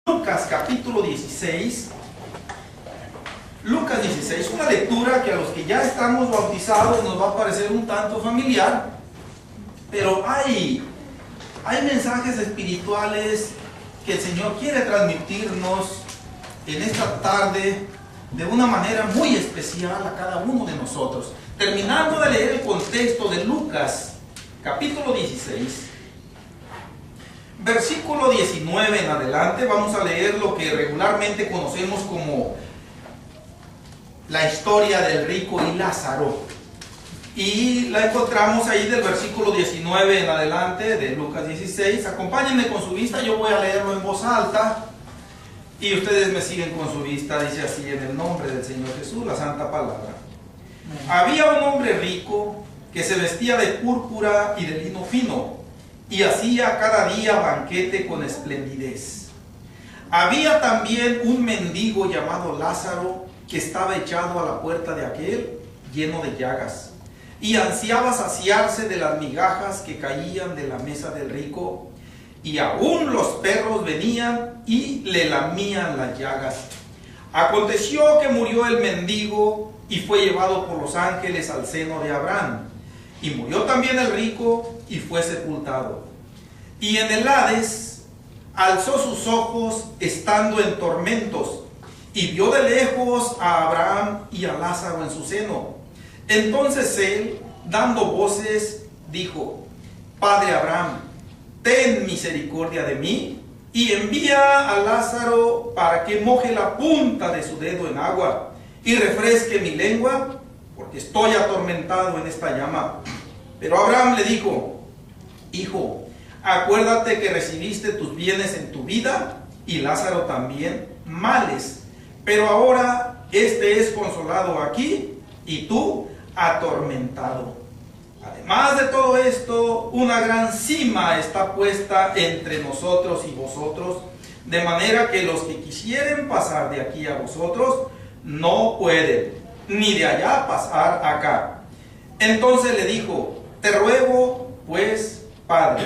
Lucas capítulo 16. Lucas 16, una lectura que a los que ya estamos bautizados nos va a parecer un tanto familiar, pero hay mensajes espirituales que el Señor quiere transmitirnos en esta tarde de una manera muy especial a cada uno de nosotros. Terminando de leer el contexto de Lucas capítulo 16, versículo 19 en adelante, vamos a leer lo que regularmente conocemos como la historia del rico y Lázaro. Y la encontramos ahí del versículo 19 en adelante de Lucas 16. Acompáñenme con su vista, yo voy a leerlo en voz alta y ustedes me siguen con su vista. Dice así: en el nombre del Señor Jesús, la santa palabra. Había un hombre rico que se vestía de púrpura y de lino fino, y hacía cada día banquete con esplendidez. Había también un mendigo llamado Lázaro, que estaba echado a la puerta de aquel, lleno de llagas, y ansiaba saciarse de las migajas que caían de la mesa del rico, y aún los perros venían y le lamían las llagas. Aconteció que murió el mendigo y fue llevado por los ángeles al seno de Abraham. Y murió también el rico y fue sepultado. Y en el Hades alzó sus ojos estando en tormentos, y vio de lejos a Abraham y a Lázaro en su seno. Entonces él, dando voces, dijo: Padre Abraham, ten misericordia de mí, y envía a Lázaro para que moje la punta de su dedo en agua y refresque mi lengua, porque estoy atormentado en esta llama. Pero Abraham le dijo: Hijo, acuérdate que recibiste tus bienes en tu vida, y Lázaro también males, pero ahora este es consolado aquí, y tú atormentado. Además de todo esto, una gran sima está puesta entre nosotros y vosotros, de manera que los que quisieren pasar de aquí a vosotros no pueden, ni de allá pasar acá. Entonces le dijo: Te ruego, pues, Padre,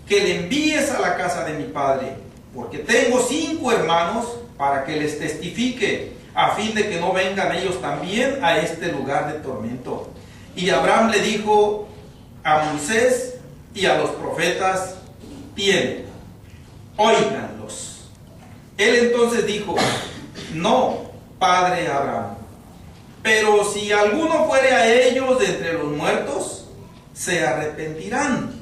que le envíes a la casa de mi padre, porque tengo 5 hermanos, para que les testifique, a fin de que no vengan ellos también a este lugar de tormento. Y Abraham le dijo: a Moisés y a los profetas tienen, óiganlos. Él entonces dijo: No, padre Abraham, pero si alguno fuere a ellos de entre los muertos, se arrepentirán.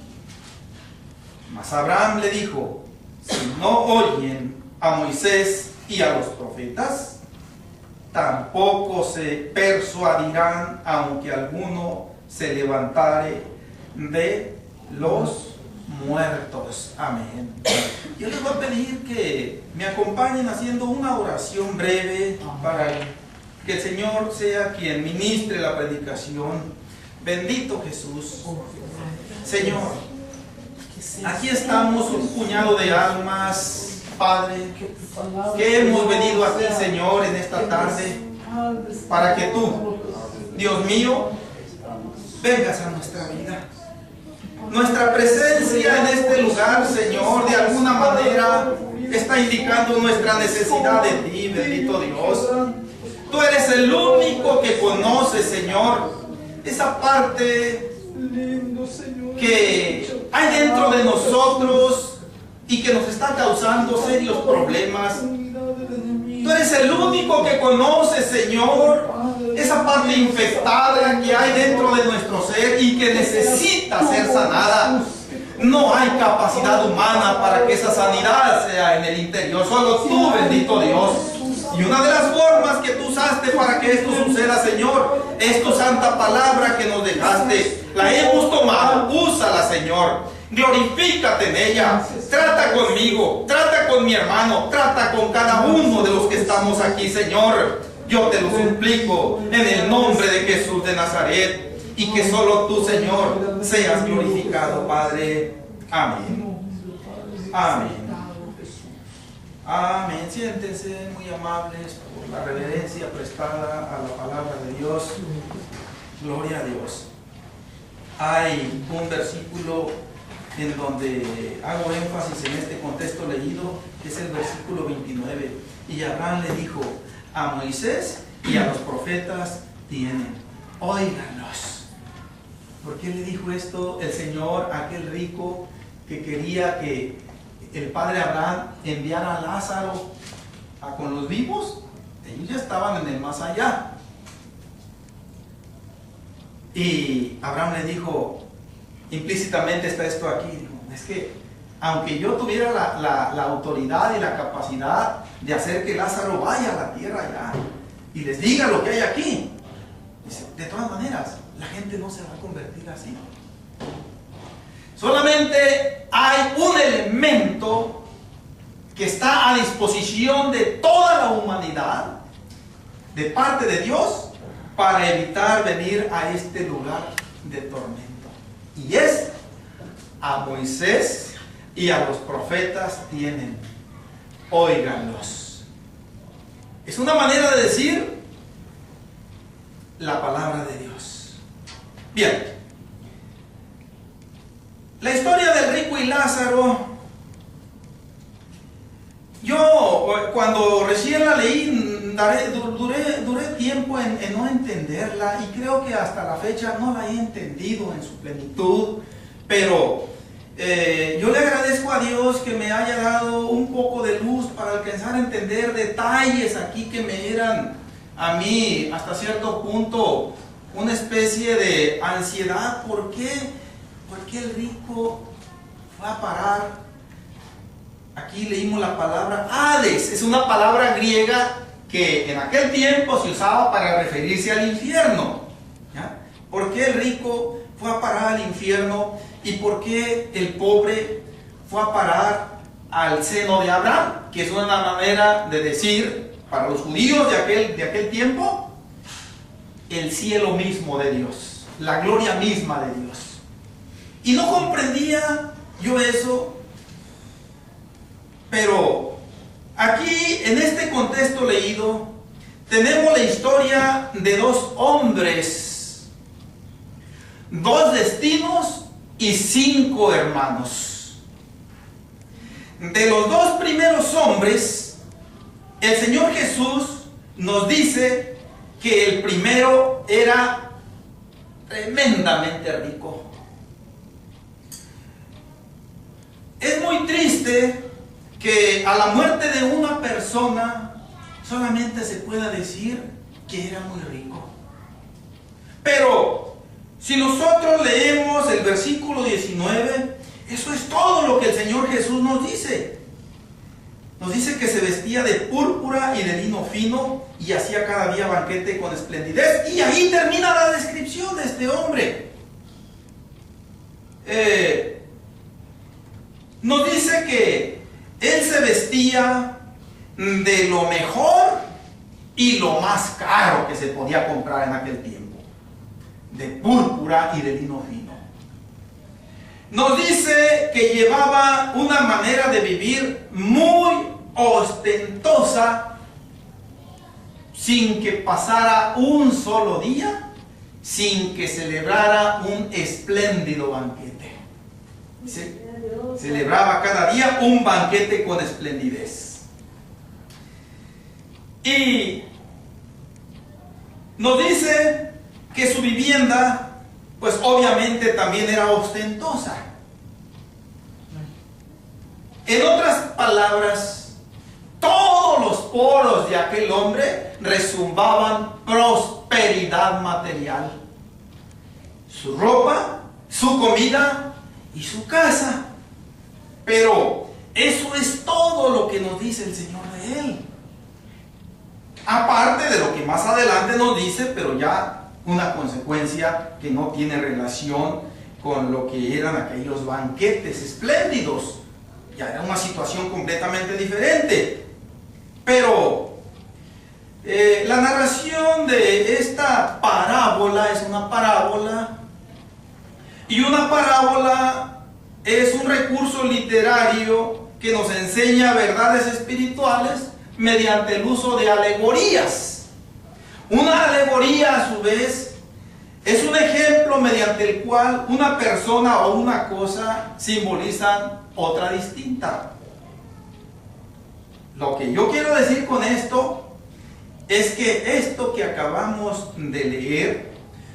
Mas Abraham le dijo: Si no oyen a Moisés y a los profetas, tampoco se persuadirán, aunque alguno se levantare de los muertos. Amén. Yo les voy a pedir que me acompañen haciendo una oración breve para que el Señor sea quien ministre la predicación. Bendito Jesús. Señor, aquí estamos un puñado de almas, Padre, que hemos venido aquí, Señor, en esta tarde, para que tú, Dios mío, vengas a nuestra vida. Nuestra presencia en este lugar, Señor, de alguna manera está indicando nuestra necesidad de ti, bendito Dios. Tú eres el único que conoce, Señor, esa parte que hay dentro de nosotros y que nos está causando serios problemas. Tú eres el único que conoce, Señor, esa parte infectada que hay dentro de nuestro ser y que necesita ser sanada. No hay capacidad humana para que esa sanidad sea en el interior, solo tú, bendito Dios. Y una de las formas que tú usaste para que esto suceda, Señor, es tu santa palabra que nos dejaste. La hemos tomado, úsala, Señor. Glorifícate en ella. Trata conmigo, trata con mi hermano, trata con cada uno de los que estamos aquí, Señor. Yo te lo suplico en el nombre de Jesús de Nazaret, y que solo tú, Señor, seas glorificado, Padre. Amén. Amén. Amén. Siéntense, muy amables, por la reverencia prestada a la palabra de Dios. Gloria a Dios. Hay un versículo en donde hago énfasis en este contexto leído, que es el versículo 29. Y Abraham le dijo: a Moisés y a los profetas tienen, óiganlos. ¿Por qué le dijo esto el Señor a aquel rico que quería que el padre Abraham enviara a Lázaro con los vivos? Ellos ya estaban en el más allá. Y Abraham le dijo, implícitamente está esto aquí, dijo, es que aunque yo tuviera la autoridad y la capacidad de hacer que Lázaro vaya a la tierra ya y les diga lo que hay aquí, dice, de todas maneras la gente no se va a convertir así. Solamente hay un elemento que está a disposición de toda la humanidad de parte de Dios para evitar venir a este lugar de tormento, y es: a Moisés y a los profetas tienen, óiganlos. Es una manera de decir la palabra de Dios. Bien, la historia del rico y Lázaro, yo cuando recién la leí duré tiempo en no entenderla, y creo que hasta la fecha no la he entendido en su plenitud, pero yo le agradezco a Dios que me haya dado un poco de luz para alcanzar a entender detalles aquí que me eran a mí hasta cierto punto una especie de ansiedad. ¿Por qué el rico fue a parar? Aquí leímos la palabra Hades, es una palabra griega que en aquel tiempo se usaba para referirse al infierno, ¿ya? ¿Por qué el rico fue a parar al infierno? ¿Y por qué el pobre fue a parar al seno de Abraham? Que es una manera de decir, para los judíos de aquel tiempo, el cielo mismo de Dios, la gloria misma de Dios. Y no comprendía yo eso, pero aquí en este contexto leído tenemos la historia de dos hombres, dos destinos y 5 hermanos. De los dos primeros hombres, el Señor Jesús nos dice que el primero era tremendamente rico. Es muy triste que a la muerte de una persona solamente se pueda decir que era muy rico. Pero si nosotros leemos el versículo 19, eso es todo lo que el Señor Jesús nos dice. Nos dice que se vestía de púrpura y de lino fino y hacía cada día banquete con esplendidez. Y ahí termina la descripción de este hombre. Nos dice que él se vestía de lo mejor y lo más caro que se podía comprar en aquel tiempo, de púrpura y de lino fino. Nos dice que llevaba una manera de vivir muy ostentosa, sin que pasara un solo día sin que celebrara un espléndido banquete. Celebraba cada día un banquete con esplendidez. Y nos dice que su vivienda, pues obviamente también era ostentosa. En otras palabras, todos los poros de aquel hombre resumbaban prosperidad material. Su ropa, su comida y su casa. Pero eso es todo lo que nos dice el Señor de él. Aparte de lo que más adelante nos dice, pero ya una consecuencia que no tiene relación con lo que eran aquellos banquetes espléndidos. Ya era una situación completamente diferente. Pero la narración de esta parábola es una parábola, y una parábola es un recurso literario que nos enseña verdades espirituales mediante el uso de alegorías. Una alegoría, a su vez, es un ejemplo mediante el cual una persona o una cosa simbolizan otra distinta. Lo que yo quiero decir con esto es que esto que acabamos de leer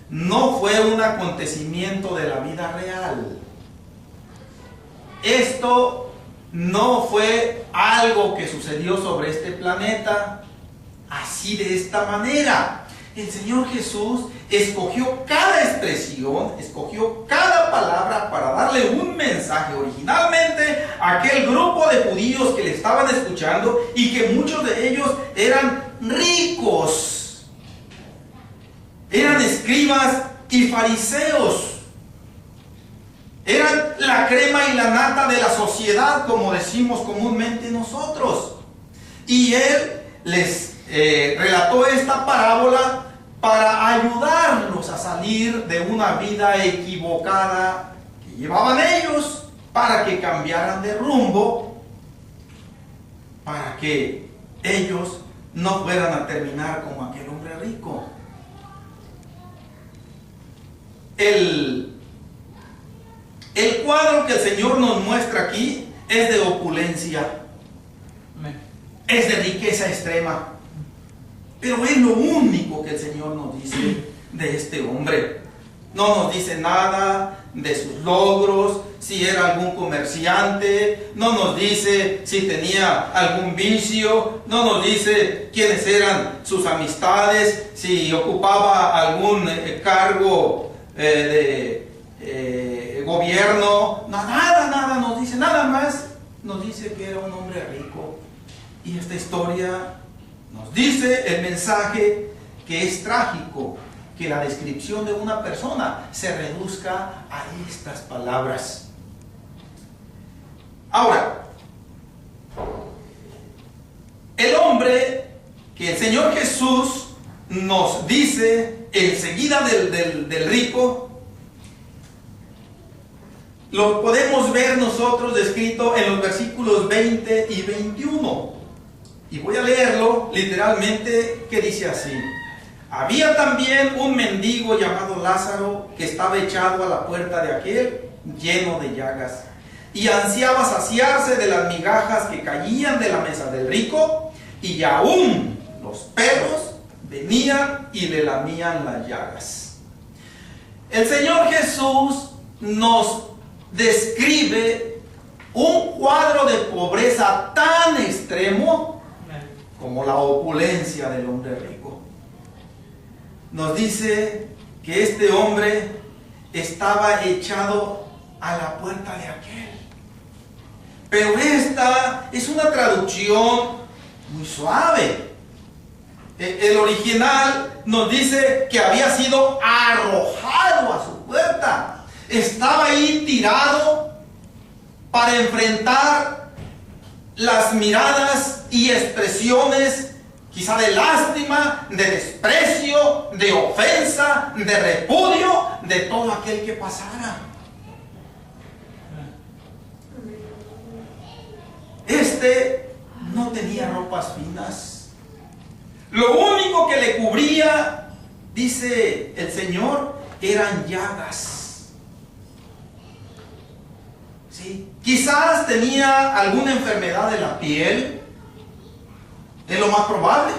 no fue un acontecimiento de la vida real. Esto no fue algo que sucedió sobre este planeta así de esta manera. El Señor Jesús escogió cada expresión, escogió cada palabra para darle un mensaje originalmente a aquel grupo de judíos que le estaban escuchando y que muchos de ellos eran ricos, eran escribas y fariseos, eran la crema y la nata de la sociedad, como decimos comúnmente nosotros. Y Él les relató esta parábola para ayudarlos a salir de una vida equivocada que llevaban ellos, para que cambiaran de rumbo, para que ellos no fueran a terminar como aquel hombre rico. El cuadro que el Señor nos muestra aquí es de opulencia, es de riqueza extrema. Pero es lo único que el Señor nos dice de este hombre. No nos dice nada de sus logros, si era algún comerciante, no nos dice si tenía algún vicio, no nos dice quiénes eran sus amistades, si ocupaba algún cargo de gobierno. Nada nos dice, nada más nos dice que era un hombre rico. Y esta historia nos dice el mensaje que es trágico que la descripción de una persona se reduzca a estas palabras. Ahora, el hombre que el Señor Jesús nos dice enseguida del rico, lo podemos ver nosotros descrito en los versículos 20 y 21. Y voy a leerlo literalmente, que dice así: había también un mendigo llamado Lázaro que estaba echado a la puerta de aquel, lleno de llagas, y ansiaba saciarse de las migajas que caían de la mesa del rico, y aún los perros venían y le lamían las llagas. El Señor Jesús nos describe un cuadro de pobreza tan extremo como la opulencia del hombre rico. Nos dice que este hombre estaba echado a la puerta de aquel. Pero esta es una traducción muy suave. El original nos dice que había sido arrojado a su puerta. Estaba ahí tirado para enfrentar las miradas y expresiones quizá de lástima, de desprecio, de ofensa, de repudio de todo aquel que pasara. Este no tenía ropas finas. Lo único que le cubría, dice el Señor, eran llagas. ¿Sí? Quizás tenía alguna enfermedad de la piel, es lo más probable.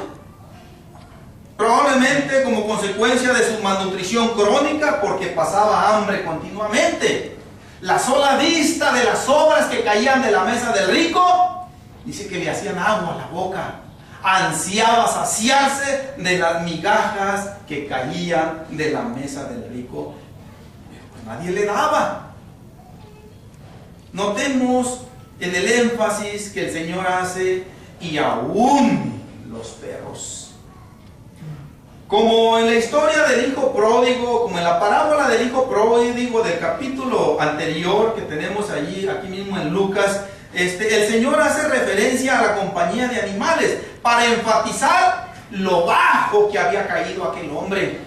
Probablemente como consecuencia de su malnutrición crónica, porque pasaba hambre continuamente. La sola vista de las sobras que caían de la mesa del rico, dice que le hacían agua a la boca. Ansiaba saciarse de las migajas que caían de la mesa del rico, pero pues nadie le daba. Notemos en el énfasis que el Señor hace: y aún los perros. Como en la historia del hijo pródigo, como en la parábola del hijo pródigo del capítulo anterior que tenemos allí, aquí mismo en Lucas, el Señor hace referencia a la compañía de animales para enfatizar lo bajo que había caído aquel hombre.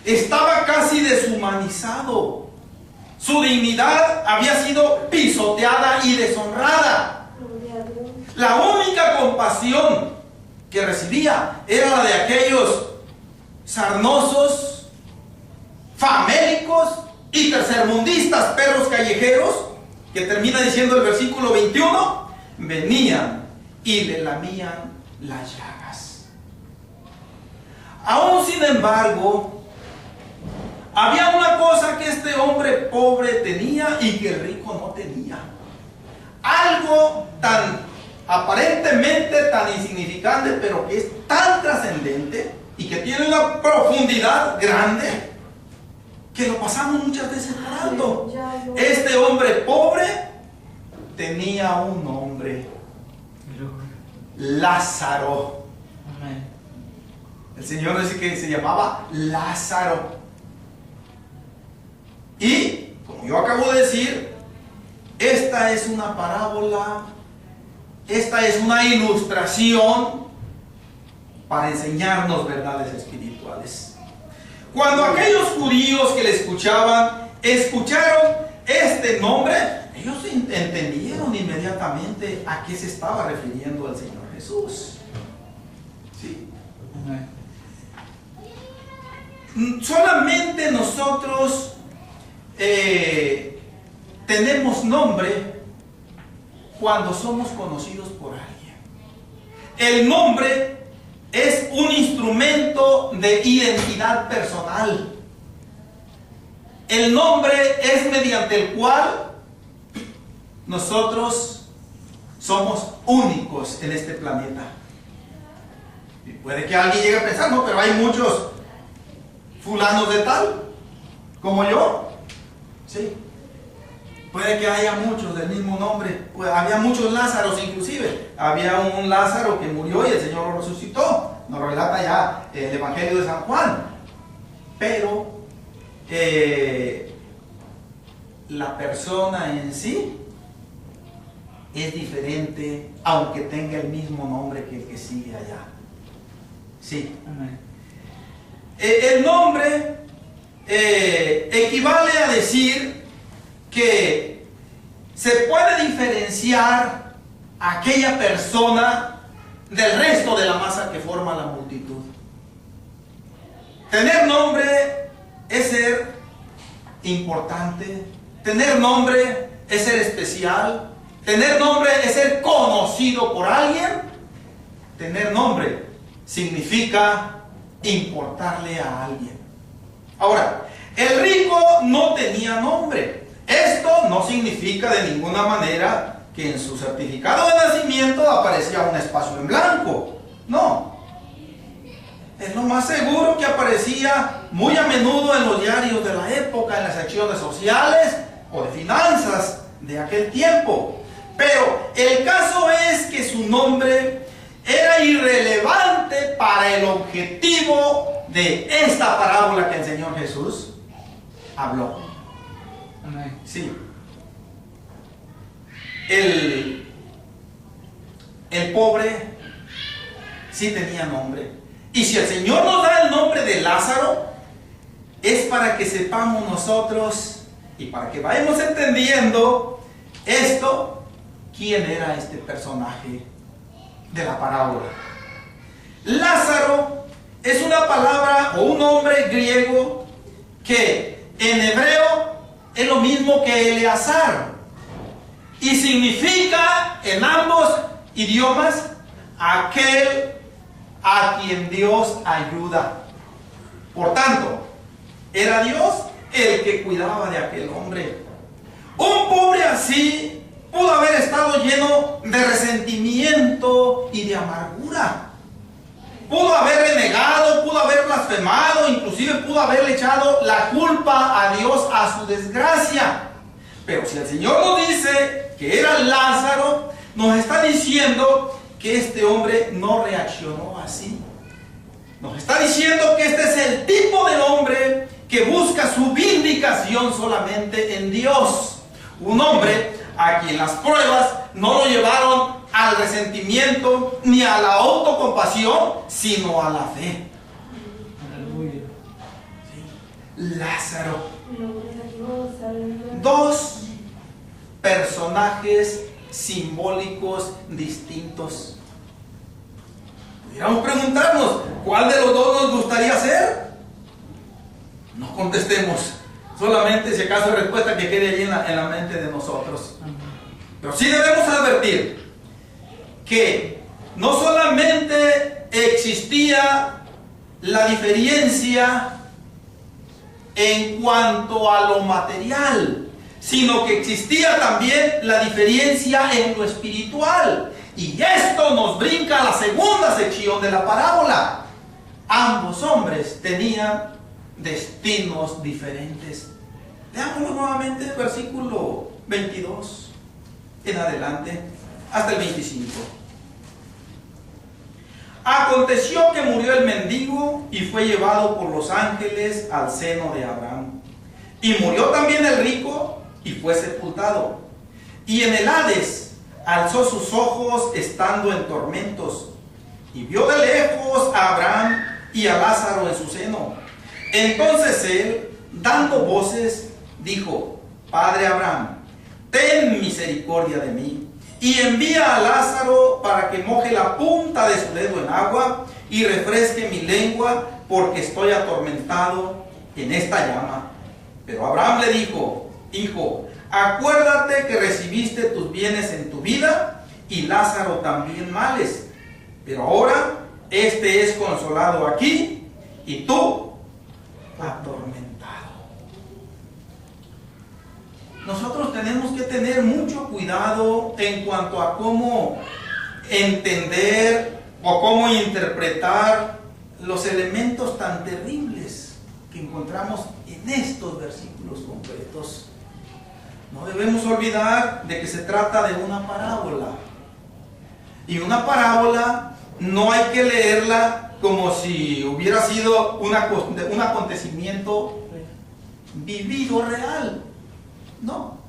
Estaba casi deshumanizado. Su dignidad había sido pisoteada y deshonrada. La única compasión que recibía era la de aquellos sarnosos famélicos y tercermundistas, perros callejeros, que termina diciendo el versículo 21, venían y le lamían las llagas. Aún sin embargo, había una cosa que este hombre pobre tenía y que el rico no tenía. Algo tan aparentemente tan insignificante, pero que es tan trascendente y que tiene una profundidad grande, que lo pasamos muchas veces por alto. Este hombre pobre tenía un nombre: Lázaro. El Señor dice que se llamaba Lázaro. Y, como yo acabo de decir, esta es una parábola, esta es una ilustración para enseñarnos verdades espirituales. Cuando aquellos judíos que le escuchaban, escucharon este nombre, ellos entendieron inmediatamente a qué se estaba refiriendo el Señor Jesús. ¿Sí? Solamente nosotros tenemos nombre cuando somos conocidos por alguien. El nombre es un instrumento de identidad personal. El nombre es mediante el cual nosotros somos únicos en este planeta. Y puede que alguien llegue a pensar, no, pero hay muchos fulanos de tal, como yo. Sí. Puede que haya muchos del mismo nombre. Pues había muchos Lázaros inclusive. Había un Lázaro que murió y el Señor lo resucitó. Nos relata ya el Evangelio de San Juan. Pero la persona en sí es diferente, aunque tenga el mismo nombre que el que sigue allá. Sí. El nombre equivale a decir que se puede diferenciar a aquella persona del resto de la masa que forma la multitud. Tener nombre es ser importante, tener nombre es ser especial, tener nombre es ser conocido por alguien. Tener nombre significa importarle a alguien. Ahora, el rico no tenía nombre. Esto no significa de ninguna manera que en su certificado de nacimiento aparecía un espacio en blanco. No. Es lo más seguro que aparecía muy a menudo en los diarios de la época, en las secciones sociales o de finanzas de aquel tiempo. Pero el caso es que su nombre era irrelevante para el objetivo de esta parábola que el Señor Jesús habló. Amén. Sí. El pobre sí tenía nombre. Y si el Señor nos da el nombre de Lázaro, es para que sepamos nosotros y para que vayamos entendiendo esto, quién era este personaje de la parábola. Lázaro es una palabra o un nombre griego que en hebreo es lo mismo que Eleazar y significa en ambos idiomas aquel a quien Dios ayuda. Por tanto, era Dios el que cuidaba de aquel hombre. Un pobre así pudo haber estado lleno de resentimiento y de amargura. Pudo haber renegado, pudo haber blasfemado, inclusive pudo haberle echado la culpa a Dios a su desgracia. Pero si el Señor nos dice que era Lázaro, nos está diciendo que este hombre no reaccionó así. Nos está diciendo que este es el tipo de hombre que busca su vindicación solamente en Dios. Un hombre a quien las pruebas no lo llevaron al resentimiento ni a la autocompasión, sino a la fe. Aleluya. Sí. Lázaro. Dos personajes simbólicos distintos. Pudiéramos preguntarnos, ¿cuál de los dos nos gustaría ser? No contestemos. Solamente si acaso respuesta que quede allí en la mente de nosotros. Pero sí debemos advertir que no solamente existía la diferencia en cuanto a lo material, sino que existía también la diferencia en lo espiritual. Y esto nos brinca a la segunda sección de la parábola. Ambos hombres tenían destinos diferentes. Leámoslo nuevamente, versículo 22 en adelante, hasta el 25. Aconteció que murió el mendigo y fue llevado por los ángeles al seno de Abraham. Y murió también el rico y fue sepultado. Y en el Hades alzó sus ojos estando en tormentos, y vio de lejos a Abraham y a Lázaro en su seno. Entonces él, dando voces, dijo: Padre Abraham, ten misericordia de mí, y envía a Lázaro para que moje la punta de su dedo en agua y refresque mi lengua, porque estoy atormentado en esta llama. Pero Abraham le dijo: Hijo, acuérdate que recibiste tus bienes en tu vida, y Lázaro también males. Pero ahora este es consolado aquí, y tú atormentado. Nosotros tenemos que tener mucho cuidado en cuanto a cómo entender o cómo interpretar los elementos tan terribles que encontramos en estos versículos concretos. No debemos olvidar de que se trata de una parábola. Y una parábola no hay que leerla como si hubiera sido un acontecimiento vivido real. No.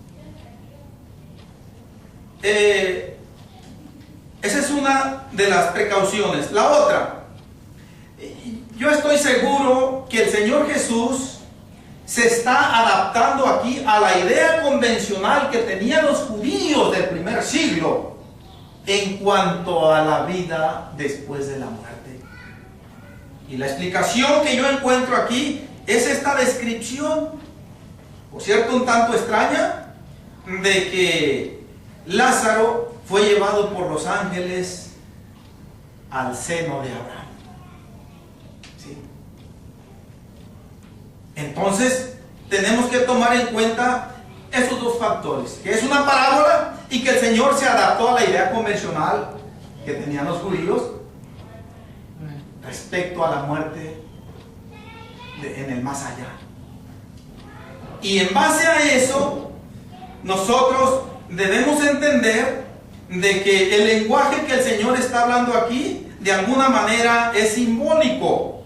Esa es una de las precauciones. La otra, yo estoy seguro que el Señor Jesús se está adaptando aquí a la idea convencional que tenían los judíos del primer siglo en cuanto a la vida después de la muerte. Y la explicación que yo encuentro aquí es esta descripción, por cierto, un tanto extraña, de que Lázaro fue llevado por los ángeles al seno de Abraham. ¿Sí? Entonces, tenemos que tomar en cuenta esos dos factores, que es una parábola y que el Señor se adaptó a la idea convencional que tenían los judíos respecto a la muerte en el más allá. Y en base a eso, nosotros debemos entender de que el lenguaje que el Señor está hablando aquí, de alguna manera es simbólico.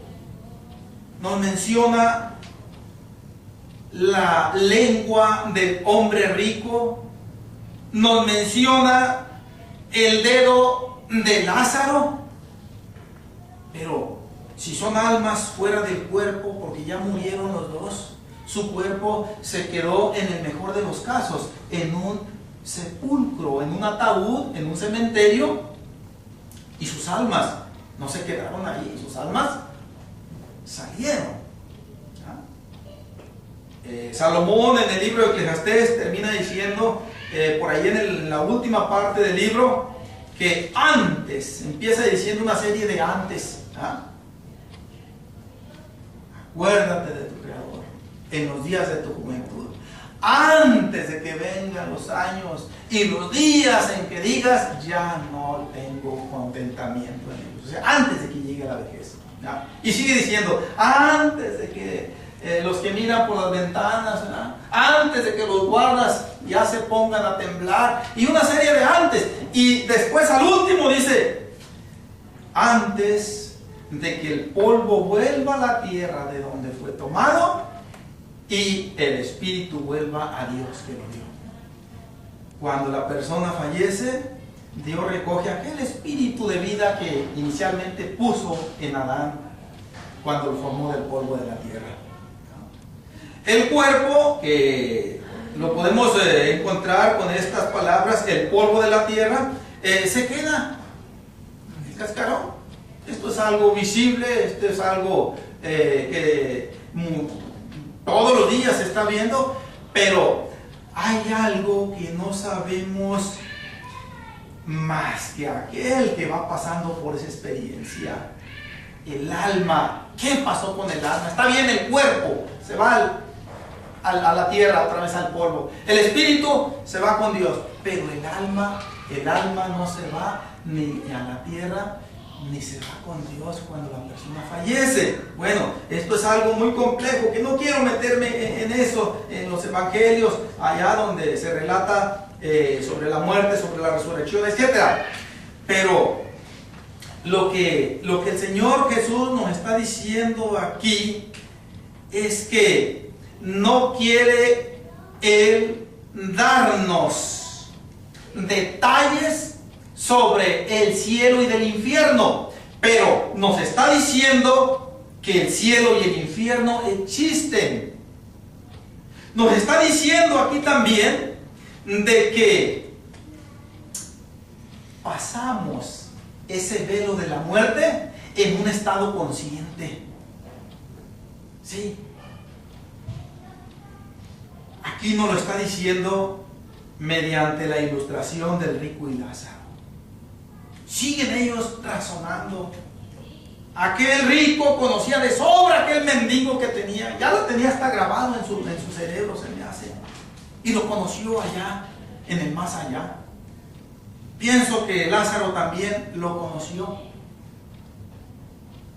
Nos menciona la lengua del hombre rico, nos menciona el dedo de Lázaro, pero si son almas fuera del cuerpo, porque ya murieron los dos, su cuerpo se quedó, en el mejor de los casos, en un sepulcro, en un ataúd, en un cementerio, y sus almas no se quedaron ahí, sus almas salieron. Salomón en el libro de Eclesiastés termina diciendo, por ahí en la última parte del libro, que antes, empieza diciendo una serie de antes. Acuérdate de tu Creador en los días de tu juventud, antes de que vengan los años y los días en que digas, ya no tengo contentamiento en ellos. O sea, antes de que llegue la vejez. ¿Ya? Y sigue diciendo, antes de que los que miran por las ventanas, ¿verdad? Antes de que los guardas ya se pongan a temblar, y una serie de antes, y después al último dice, antes de que el polvo vuelva a la tierra de donde fue tomado y el espíritu vuelva a Dios que lo dio. Cuando la persona fallece, Dios recoge aquel espíritu de vida que inicialmente puso en Adán cuando lo formó del polvo de la tierra. El cuerpo, que lo podemos encontrar con estas palabras, el polvo de la tierra, se queda el cascarón. Esto es algo visible, esto es algo que todos los días se está viendo, pero hay algo que no sabemos más que aquel que va pasando por esa experiencia. El alma. ¿Qué pasó con el alma? Está bien, el cuerpo se va a la tierra, otra vez al polvo. El espíritu se va con Dios, pero el alma no se va ni a la tierra ni se va con Dios cuando la persona fallece. Bueno, esto es algo muy complejo que no quiero meterme en eso, en los evangelios, allá donde se relata sobre la muerte, sobre la resurrección, etc. Pero lo que el Señor Jesús nos está diciendo aquí es que no quiere Él darnos detalles sobre el cielo y del infierno, pero nos está diciendo que el cielo y el infierno existen. Nos está diciendo aquí también de que pasamos ese velo de la muerte en un estado consciente. Sí. Aquí nos lo está diciendo mediante la ilustración del rico y Lázaro. Siguen ellos razonando. Aquel rico conocía de sobra aquel mendigo que tenía, ya lo tenía hasta grabado en su cerebro, se me hace, y lo conoció allá, en el más allá. Pienso que Lázaro también lo conoció.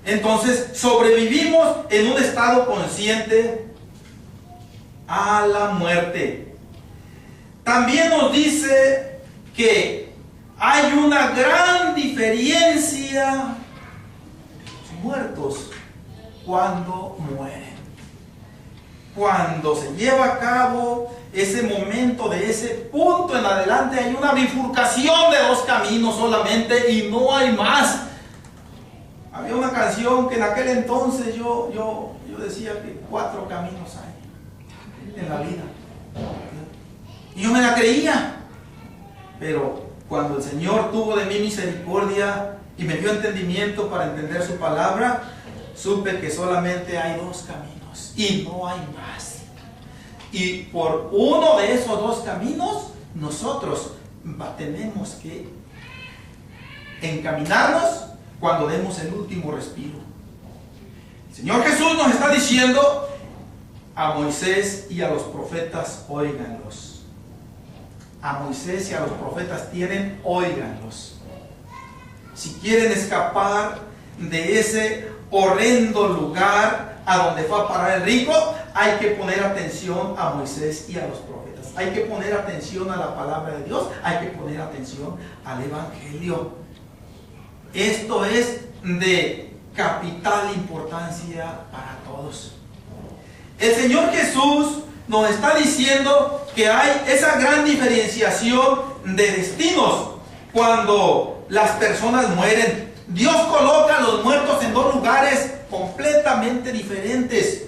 Entonces sobrevivimos en un estado consciente a la muerte. También nos dice que hay una gran diferencia los muertos cuando mueren. Cuando se lleva a cabo ese momento, de ese punto en adelante, hay una bifurcación de dos caminos solamente y no hay más. Había una canción que en aquel entonces yo decía que 4 caminos hay en la vida. Y yo me la creía. Pero cuando el Señor tuvo de mí misericordia y me dio entendimiento para entender su palabra, supe que solamente hay 2 caminos y no hay más. Y por uno de esos 2 caminos, nosotros tenemos que encaminarnos cuando demos el último respiro. El Señor Jesús nos está diciendo: a Moisés y a los profetas, óiganlos. A Moisés y a los profetas tienen, óiganlos. Si quieren escapar de ese horrendo lugar a donde fue a parar el rico, hay que poner atención a Moisés y a los profetas. Hay que poner atención a la palabra de Dios. Hay que poner atención al Evangelio. Esto es de capital importancia para todos. El Señor Jesús nos está diciendo que hay esa gran diferenciación de destinos cuando las personas mueren. Dios coloca a los muertos en 2 lugares completamente diferentes.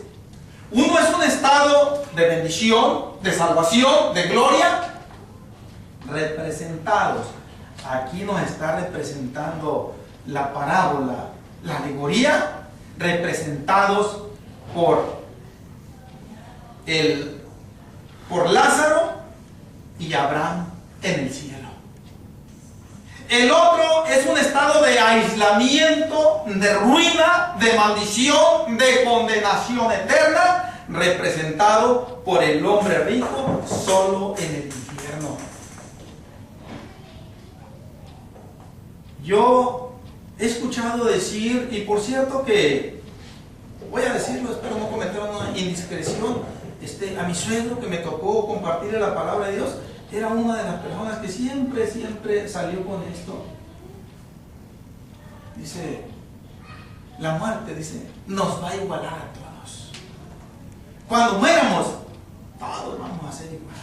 Uno es un estado de bendición, de salvación, de gloria, representados. Aquí nos está representando la parábola, la alegoría, representados por Lázaro y Abraham en el cielo. El otro es un estado de aislamiento, de ruina, de maldición, de condenación eterna, representado por el hombre rico solo en el infierno. Yo he escuchado decir, y por cierto que voy a decirlo, espero no cometer una indiscreción, a mi suegro, que me tocó compartirle la palabra de Dios, era una de las personas que siempre salió con esto. Dice, la muerte, dice, nos va a igualar a todos. Cuando muéramos, todos vamos a ser igual.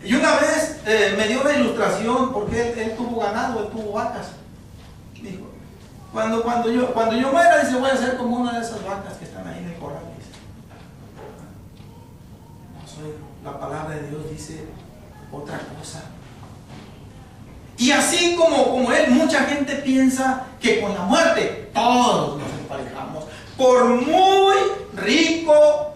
Y una vez me dio la ilustración, porque él tuvo ganado, él tuvo vacas. Dijo, cuando yo muera, dice, voy a ser como una de esas vacas que están ahí en el corral. La palabra de Dios dice otra cosa. Y así como él, mucha gente piensa que con la muerte todos nos emparejamos. Por muy rico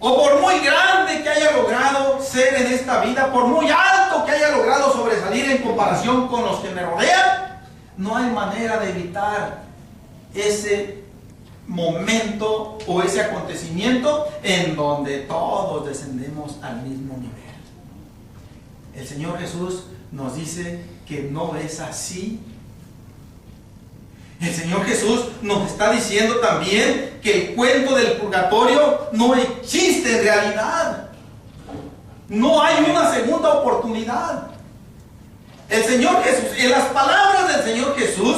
o por muy grande que haya logrado ser en esta vida, por muy alto que haya logrado sobresalir en comparación con los que me rodean, no hay manera de evitar ese momento o ese acontecimiento en donde todos descendemos al mismo nivel. El Señor Jesús nos dice que no es así. El Señor Jesús nos está diciendo también que el cuento del purgatorio no existe en realidad. No hay una segunda oportunidad. El Señor Jesús, en las palabras del Señor Jesús,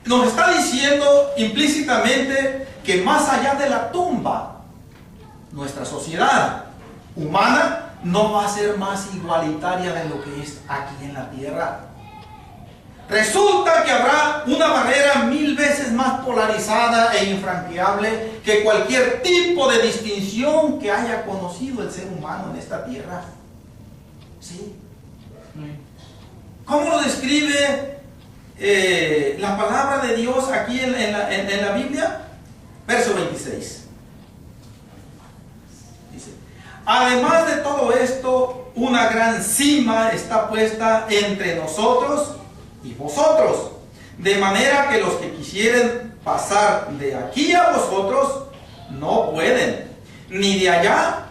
nos está diciendo implícitamente que más allá de la tumba, nuestra sociedad humana no va a ser más igualitaria de lo que es aquí en la tierra. Resulta que habrá una barrera 1000 veces más polarizada e infranqueable que cualquier tipo de distinción que haya conocido el ser humano en esta tierra. ¿Sí? ¿Cómo lo describe la palabra de Dios aquí en la Biblia? Verso 26. Dice: además de todo esto, una gran cima está puesta entre nosotros y vosotros, de manera que los que quisieren pasar de aquí a vosotros no pueden, ni de allá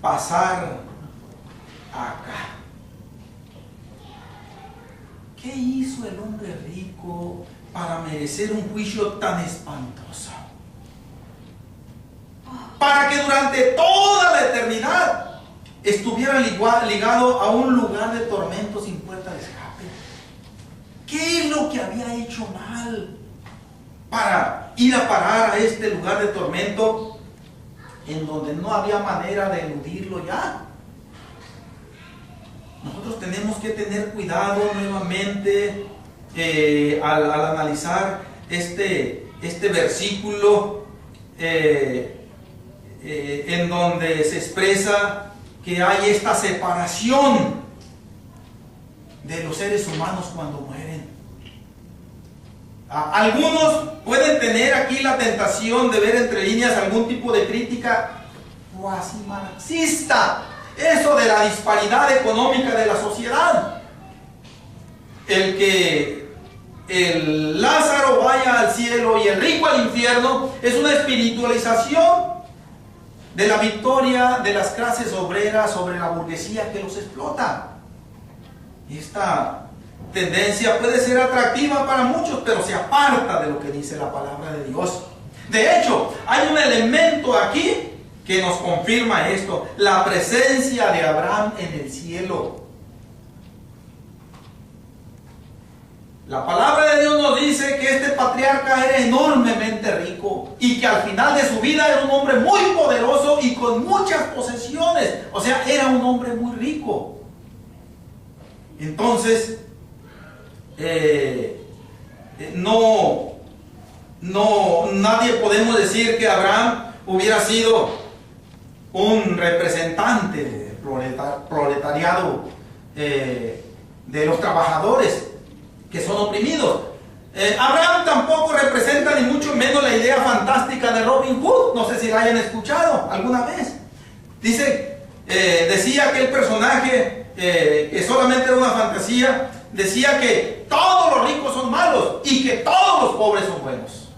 pasar acá. ¿Qué hizo el hombre rico para merecer un juicio tan espantoso? Para que durante toda la eternidad estuviera ligado a un lugar de tormento sin puerta de escape. ¿Qué es lo que había hecho mal para ir a parar a este lugar de tormento en donde no había manera de eludirlo ya? Nosotros tenemos que tener cuidado nuevamente al analizar este versículo en donde se expresa que hay esta separación de los seres humanos cuando mueren. Algunos pueden tener aquí la tentación de ver entre líneas algún tipo de crítica cuasi marxista. Eso de la disparidad económica de la sociedad. El que el Lázaro vaya al cielo y el rico al infierno es una espiritualización de la victoria de las clases obreras sobre la burguesía que los explota. Esta tendencia puede ser atractiva para muchos, pero se aparta de lo que dice la palabra de Dios. De hecho, hay un elemento aquí que nos confirma esto: la presencia de Abraham en el cielo. La palabra de Dios nos dice que este patriarca era enormemente rico y que al final de su vida era un hombre muy poderoso y con muchas posesiones. O sea, era un hombre muy rico. Entonces, nadie podemos decir que Abraham hubiera sido un representante del proletariado, de los trabajadores que son oprimidos. Abraham tampoco representa ni mucho menos la idea fantástica de Robin Hood. No sé si la hayan escuchado alguna vez. Decía aquel personaje que solamente era una fantasía, decía que todos los ricos son malos y que todos los pobres son buenos.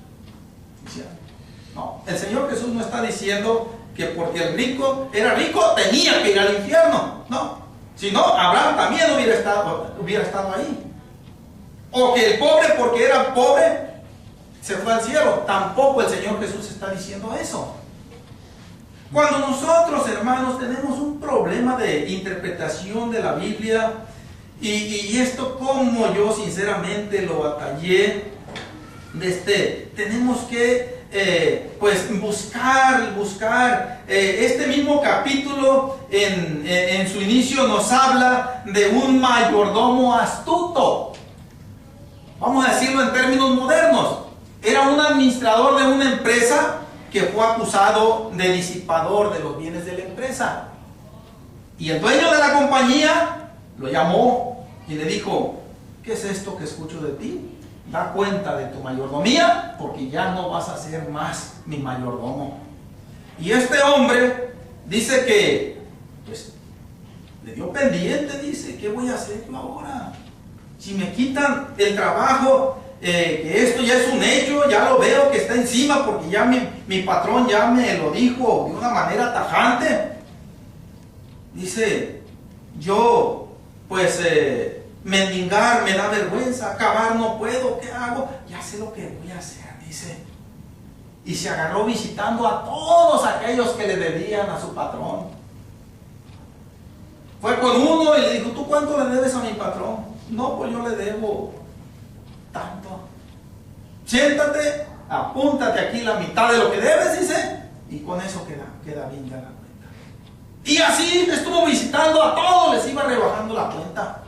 No, el Señor Jesús no está diciendo que porque el rico era rico tenía que ir al infierno. No, si no, Abraham también hubiera estado ahí. O que el pobre, porque era pobre, se fue al cielo. Tampoco el Señor Jesús está diciendo eso. Cuando nosotros, hermanos, tenemos un problema de interpretación de la Biblia, y esto como yo sinceramente lo batallé, tenemos que buscar este mismo capítulo en su inicio nos habla de un mayordomo astuto. Vamos a decirlo en términos modernos. Era un administrador de una empresa que fue acusado de disipador de los bienes de la empresa. Y el dueño de la compañía lo llamó y le dijo: ¿qué es esto que escucho de ti? Da cuenta de tu mayordomía, porque ya no vas a ser más mi mayordomo. Y este hombre dice que, pues, le dio pendiente, dice, ¿qué voy a hacer yo ahora? Si me quitan el trabajo, que esto ya es un hecho, ya lo veo que está encima, porque ya mi patrón ya me lo dijo de una manera tajante. Dice, yo, pues, mendigar me da vergüenza, acabar no puedo, ¿qué hago? Ya sé lo que voy a hacer, dice. Y se agarró visitando a todos aquellos que le debían a su patrón. Fue con uno y le dijo, ¿tú cuánto le debes a mi patrón? No, pues yo le debo tanto. Siéntate, apúntate aquí la mitad de lo que debes, dice, y con eso queda bien ya la cuenta. Y así estuvo visitando a todos, les iba rebajando la cuenta.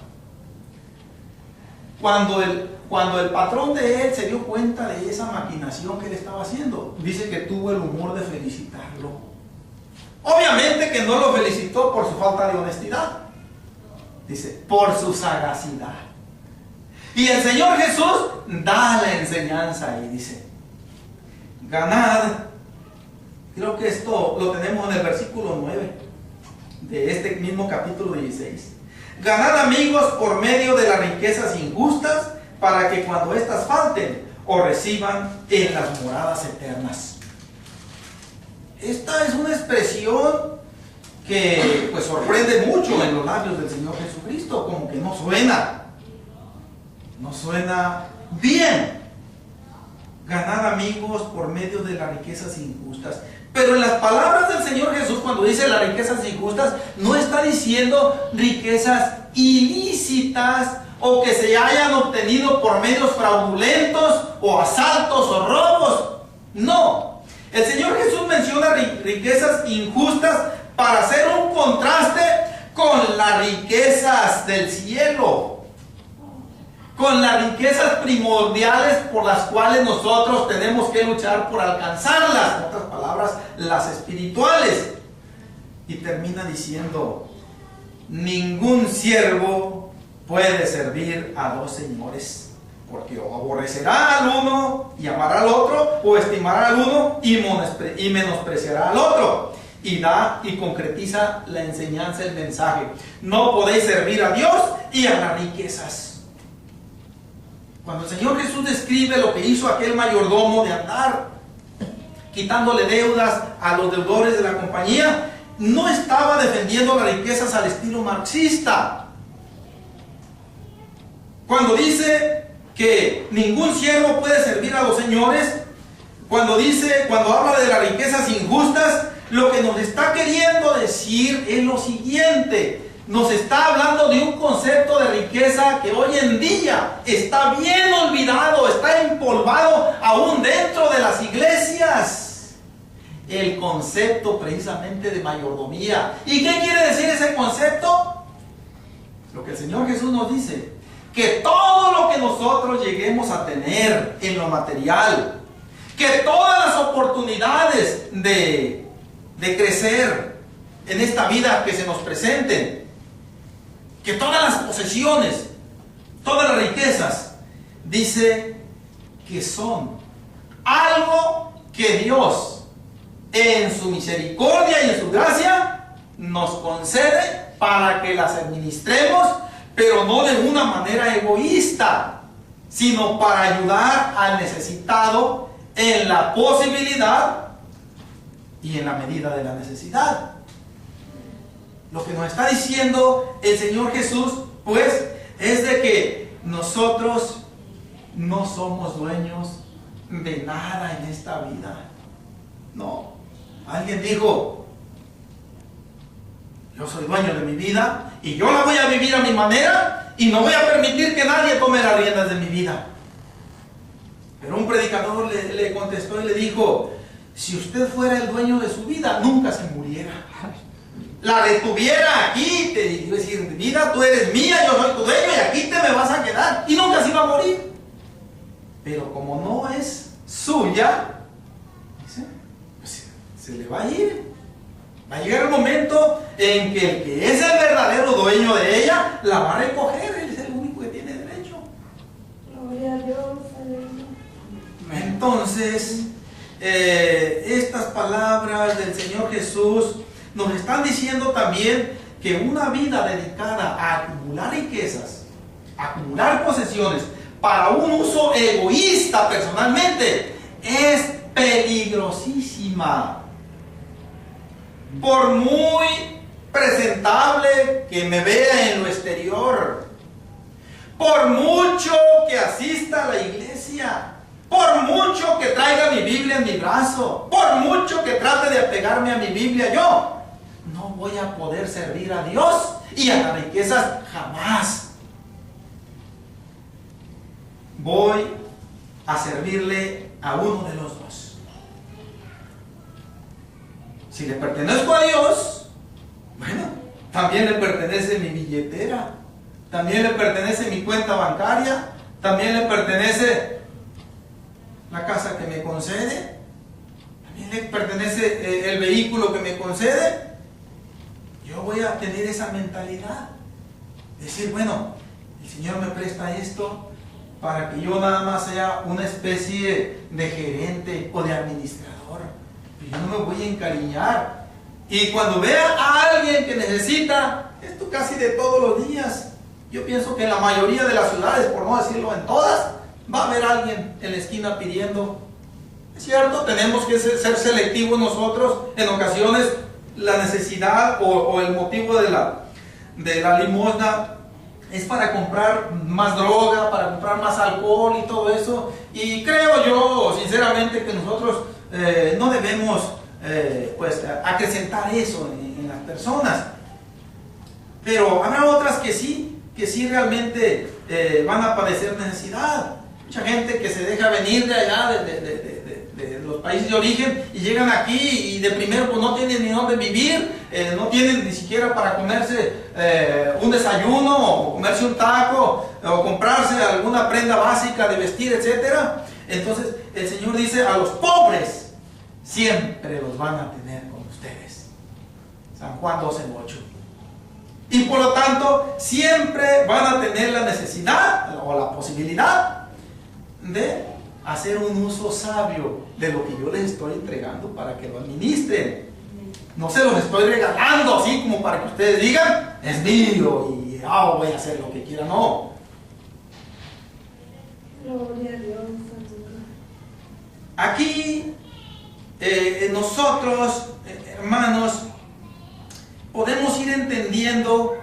Cuando el patrón de él se dio cuenta de esa maquinación que él estaba haciendo, dice que tuvo el humor de felicitarlo. Obviamente que no lo felicitó por su falta de honestidad. Dice, por su sagacidad. Y el Señor Jesús da la enseñanza y dice, ganad. Creo que esto lo tenemos en el versículo 9 de este mismo capítulo 16. Ganad amigos por medio de las riquezas injustas, para que cuando éstas falten, os reciban en las moradas eternas. Esta es una expresión que pues sorprende mucho en los labios del Señor Jesucristo, como que no suena bien. Ganad amigos por medio de las riquezas injustas. Pero en las palabras del Señor Jesús, cuando dice las riquezas injustas, no está diciendo riquezas ilícitas o que se hayan obtenido por medios fraudulentos o asaltos o robos. No. El Señor Jesús menciona riquezas injustas para hacer un contraste con las riquezas del cielo, con las riquezas primordiales por las cuales nosotros tenemos que luchar por alcanzarlas, en otras palabras, las espirituales. Y termina diciendo, ningún siervo puede servir a dos señores, porque o aborrecerá al uno y amará al otro, o estimará al uno y menospreciará al otro. Y da y concretiza la enseñanza, el mensaje. No podéis servir a Dios y a las riquezas. Cuando el Señor Jesús describe lo que hizo aquel mayordomo de andar quitándole deudas a los deudores de la compañía, no estaba defendiendo las riquezas al estilo marxista. Cuando dice que ningún siervo puede servir a los señores, cuando habla de las riquezas injustas, lo que nos está queriendo decir es lo siguiente. Nos está hablando de un concepto de riqueza que hoy en día está bien olvidado, está empolvado aún dentro de las iglesias. El concepto precisamente de mayordomía. ¿Y qué quiere decir ese concepto? Lo que el Señor Jesús nos dice, que todo lo que nosotros lleguemos a tener en lo material, que todas las oportunidades de crecer en esta vida que se nos presenten, que todas las posesiones, todas las riquezas, dice que son algo que Dios en su misericordia y en su gracia nos concede para que las administremos, pero no de una manera egoísta, sino para ayudar al necesitado en la posibilidad y en la medida de la necesidad. Lo que nos está diciendo el Señor Jesús, pues, es de que nosotros no somos dueños de nada en esta vida. No. Alguien dijo, yo soy dueño de mi vida y yo la voy a vivir a mi manera y no voy a permitir que nadie tome las riendas de mi vida. Pero un predicador le contestó y le dijo, si usted fuera el dueño de su vida, nunca se muriera. La retuviera aquí, te iba a decir, vida, tú eres mía, yo soy tu dueño y aquí te me vas a quedar. Y nunca se iba a morir. Pero como no es suya, dice, pues se le va a ir. Va a llegar el momento en que el que es el verdadero dueño de ella, la va a recoger. Él es el único que tiene derecho. Gloria a Dios. Entonces, estas palabras del Señor Jesús nos están diciendo también que una vida dedicada a acumular riquezas, a acumular posesiones, para un uso egoísta personalmente, es peligrosísima. Por muy presentable que me vea en lo exterior, por mucho que asista a la iglesia, por mucho que traiga mi Biblia en mi brazo, por mucho que trate de apegarme a mi Biblia, yo no voy a poder servir a Dios y a las riquezas jamás. Voy a servirle a uno de los dos. Si le pertenezco a Dios, bueno, también le pertenece mi billetera, también le pertenece mi cuenta bancaria, también le pertenece la casa que me concede, también le pertenece el vehículo que me concede. Yo voy a tener esa mentalidad, decir, bueno, el Señor me presta esto para que yo nada más sea una especie de gerente o de administrador. Yo no me voy a encariñar. Y cuando vea a alguien que necesita, esto casi de todos los días, yo pienso que en la mayoría de las ciudades, por no decirlo en todas, va a haber alguien en la esquina pidiendo. Es cierto, tenemos que ser selectivos nosotros. En ocasiones la necesidad o el motivo de la limosna es para comprar más droga, para comprar más alcohol y todo eso. Y creo yo, sinceramente, que nosotros no debemos pues acrecentar eso en las personas. Pero habrá otras que sí realmente van a padecer necesidad. Mucha gente que se deja venir de allá, de los países de origen, y llegan aquí y de primero pues no tienen ni dónde vivir, no tienen ni siquiera para comerse un desayuno, o comerse un taco, o comprarse alguna prenda básica de vestir, etc. Entonces el Señor dice, a los pobres siempre los van a tener con ustedes. San Juan 12:8. Y por lo tanto siempre van a tener la necesidad o la posibilidad de hacer un uso sabio de lo que yo les estoy entregando para que lo administren. No se los estoy regalando así como para que ustedes digan, es mío y voy a hacer lo que quiera. No. Gloria a Dios. Aquí nosotros, hermanos, podemos ir entendiendo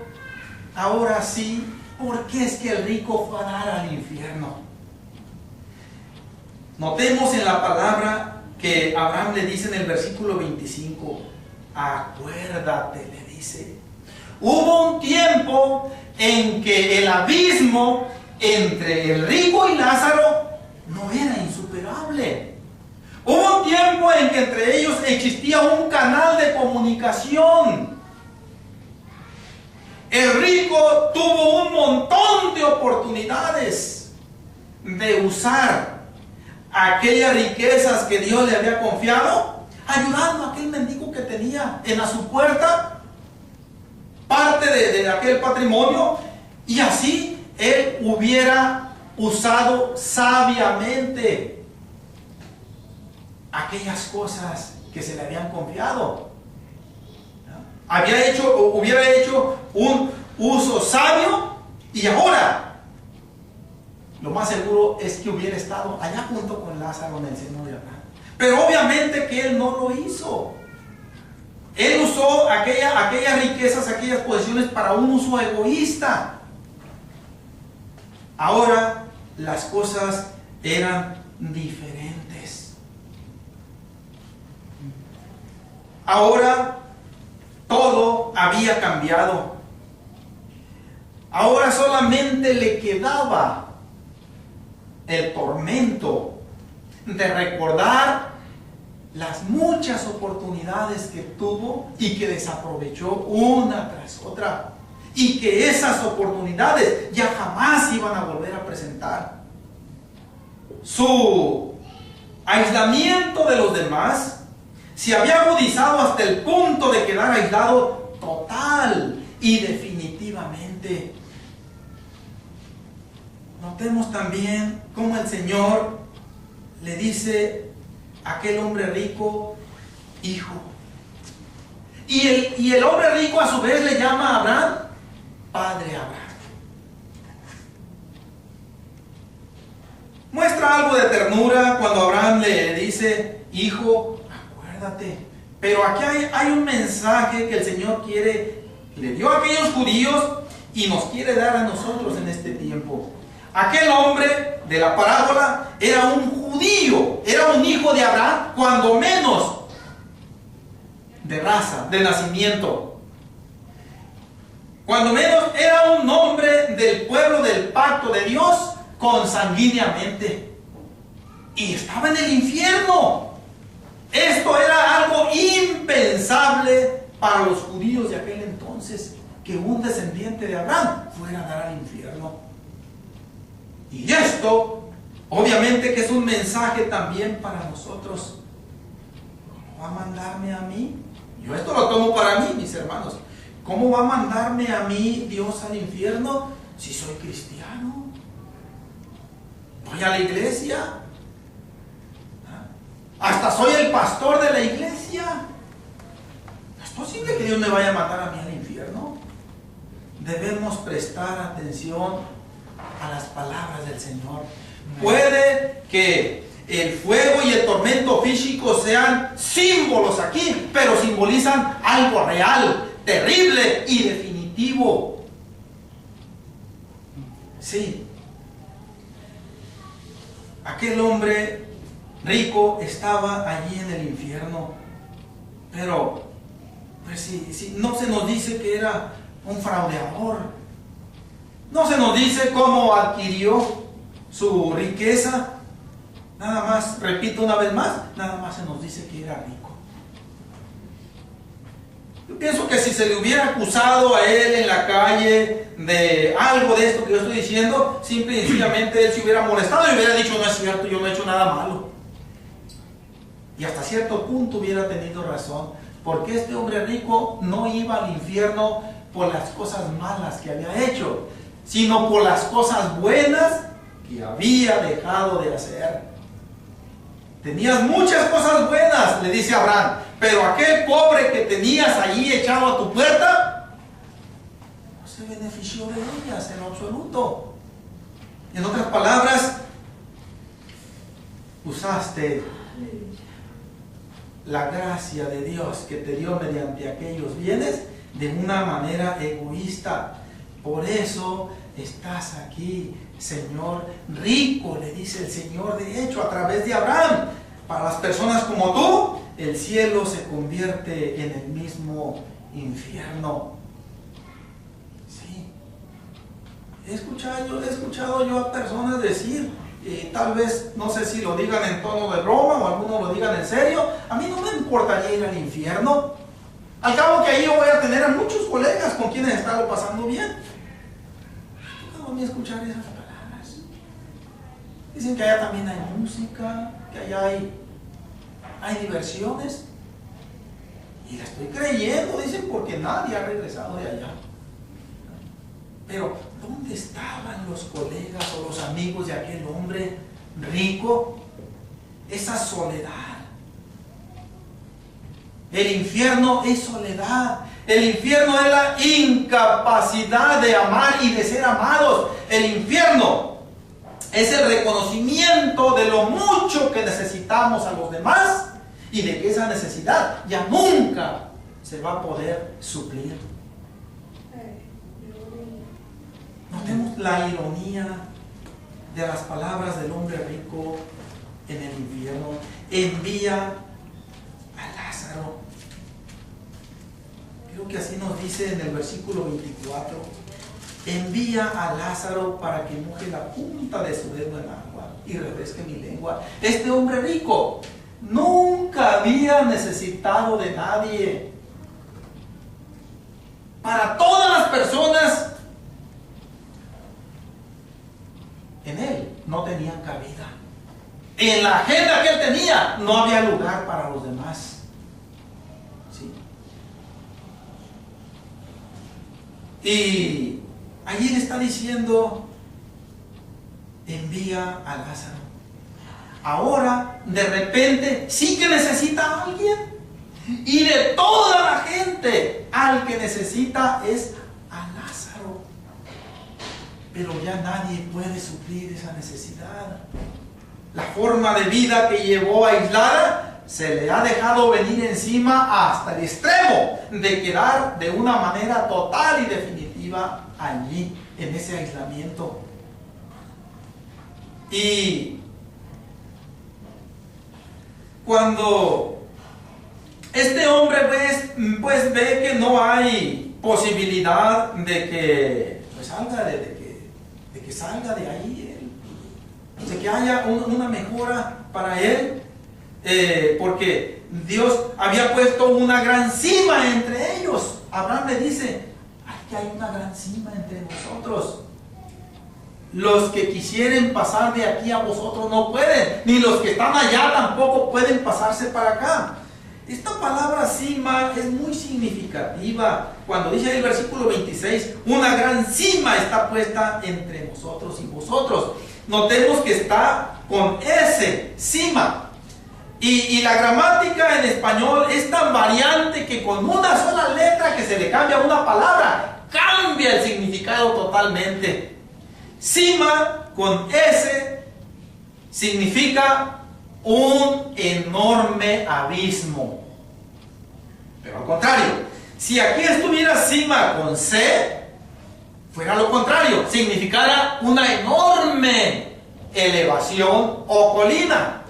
ahora sí por qué es que el rico fue a dar al infierno. Notemos en la palabra que Abraham le dice en el versículo 25, acuérdate, le dice. Hubo un tiempo en que el abismo entre el rico y Lázaro no era insuperable. Hubo un tiempo en que entre ellos existía un canal de comunicación. El rico tuvo un montón de oportunidades de usar aquellas riquezas que Dios le había confiado, ayudando a aquel mendigo que tenía en su puerta parte de aquel patrimonio, y así él hubiera usado sabiamente aquellas cosas que se le habían confiado. Hubiera hecho un uso sabio, y ahora lo más seguro es que hubiera estado allá junto con Lázaro en el seno de Abraham. Pero obviamente que él no lo hizo. Él usó aquellas riquezas, aquellas posesiones para un uso egoísta. Ahora las cosas eran diferentes. Ahora todo había cambiado. Ahora solamente le quedaba el tormento de recordar las muchas oportunidades que tuvo y que desaprovechó una tras otra, y que esas oportunidades ya jamás iban a volver a presentar. Su aislamiento de los demás se había agudizado hasta el punto de quedar aislado total y definitivamente. Notemos también cómo el Señor le dice aquel hombre rico, hijo. Y el hombre rico a su vez le llama a Abraham, Padre Abraham. Muestra algo de ternura cuando Abraham le dice, hijo, acuérdate. Pero aquí hay un mensaje que el Señor le dio a aquellos judíos y nos quiere dar a nosotros en este tiempo. Aquel hombre de la parábola era un judío, era un hijo de Abraham, cuando menos de raza, de nacimiento. Cuando menos era un hombre del pueblo del pacto de Dios, consanguíneamente. Y estaba en el infierno. Esto era algo impensable para los judíos de aquel entonces, que un descendiente de Abraham fuera a dar al infierno. Y esto, obviamente que es un mensaje también para nosotros. ¿Cómo va a mandarme a mí? Yo esto lo tomo para mí, mis hermanos. ¿Cómo va a mandarme a mí Dios al infierno si soy cristiano? Voy a la iglesia. Hasta soy el pastor de la iglesia. ¿No es posible que Dios me vaya a mandar a mí al infierno? Debemos prestar atención a las palabras del Señor. Puede que el fuego y el tormento físico sean símbolos aquí, pero simbolizan algo real, terrible y definitivo. Sí. Aquel hombre rico estaba allí en el infierno, pero pues si no se nos dice que era un fraudeador, no se nos dice cómo adquirió su riqueza, nada más, repito una vez más, nada más se nos dice que era rico. Yo pienso que si se le hubiera acusado a él en la calle de algo de esto que yo estoy diciendo, simple y sencillamente él se hubiera molestado y hubiera dicho, no es cierto, yo no he hecho nada malo. Y hasta cierto punto hubiera tenido razón, porque este hombre rico no iba al infierno por las cosas malas que había hecho, sino por las cosas buenas que había dejado de hacer. Tenías muchas cosas buenas, le dice Abraham, pero aquel pobre que tenías allí echado a tu puerta no se benefició de ellas en absoluto. En otras palabras, usaste la gracia de Dios que te dio mediante aquellos bienes de una manera egoísta. Por eso estás aquí, Señor rico, le dice el Señor, de hecho, a través de Abraham. Para las personas como tú, el cielo se convierte en el mismo infierno. Sí. He escuchado yo a personas decir, tal vez, no sé si lo digan en tono de broma o algunos lo digan en serio, a mí no me importaría ir al infierno. Al cabo que ahí yo voy a tener a muchos colegas con quienes estarlo pasando bien. No voy a escuchar esas palabras. Dicen que allá también hay música, que allá hay diversiones. Y la estoy creyendo, dicen, porque nadie ha regresado de allá. Pero, ¿dónde estaban los colegas o los amigos de aquel hombre rico? Esa soledad. El infierno es soledad. El infierno es la incapacidad de amar y de ser amados. El infierno es el reconocimiento de lo mucho que necesitamos a los demás y de que esa necesidad ya nunca se va a poder suplir. Notemos la ironía de las palabras del hombre rico en el infierno. Envía a Lázaro. Creo que así nos dice en el versículo 24. Envía a Lázaro para que moje la punta de su dedo en agua y refresque mi lengua. Este hombre rico nunca había necesitado de nadie. Para todas las personas en él no tenían cabida. En la agenda que él tenía no había lugar para los demás. ¿Sí? Y allí le está diciendo, envía a Lázaro. ahora de repente sí que necesita a alguien. Y de toda la gente, al que necesita es a Lázaro. Pero ya nadie puede suplir esa necesidad. La forma de vida que llevó aislada se le ha dejado venir encima hasta el extremo de quedar de una manera total y definitiva allí, en ese aislamiento. Y cuando este hombre pues ve que no hay posibilidad de que pues salga de que salga de ahí él, de que haya una mejora para él, porque Dios había puesto una gran cima entre ellos. Abraham le dice: aquí hay una gran cima entre nosotros. Los que quisieren pasar de aquí a vosotros no pueden, ni los que están allá tampoco pueden pasarse para acá. Esta palabra cima es muy significativa. Cuando dice el versículo 26, una gran cima está puesta entre nosotros y vosotros. Notemos que está con S, cima. Y la gramática en español es tan variante que con una sola letra que se le cambia una palabra, cambia el significado totalmente. Cima con S significa un enorme abismo. Pero al contrario, si aquí estuviera cima con C, fuera lo contrario, significara una enorme elevación o colina.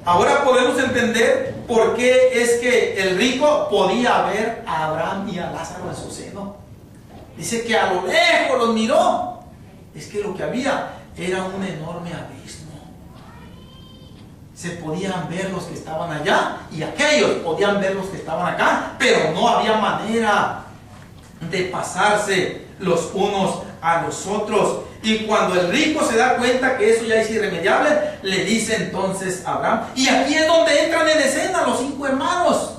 Ahora podemos entender por qué es que el rico podía ver a Abraham y a Lázaro en su seno. Dice que a lo lejos los miró. Es que lo que había era un enorme abismo. Se podían ver los que estaban allá y aquellos podían ver los que estaban acá, pero no había manera de pasarse los unos a los otros. Y cuando el rico se da cuenta que eso ya es irremediable, le dice entonces a Abraham, y aquí es donde entran en escena los 5 hermanos.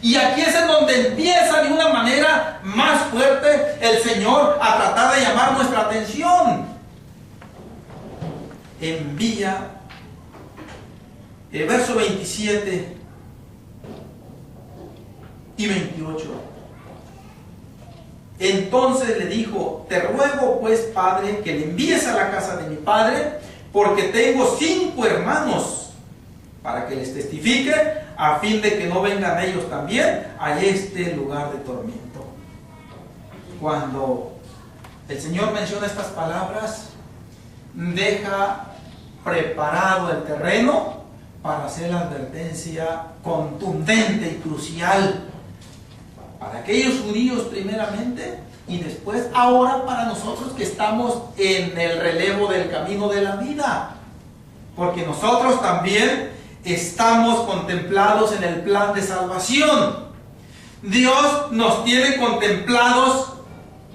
Y aquí es en donde empieza de una manera más fuerte el Señor a tratar de llamar nuestra atención. Envía, verso 27 y 28. Entonces le dijo: te ruego pues, padre, que le envíes a la casa de mi padre, porque tengo 5 hermanos, para que les testifique, a fin de que no vengan ellos también a este lugar de tormento. Cuando el Señor menciona estas palabras, deja preparado el terreno para hacer la advertencia contundente y crucial para aquellos judíos primeramente, y después ahora para nosotros que estamos en el relevo del camino de la vida, porque nosotros también estamos contemplados en el plan de salvación. Dios nos tiene contemplados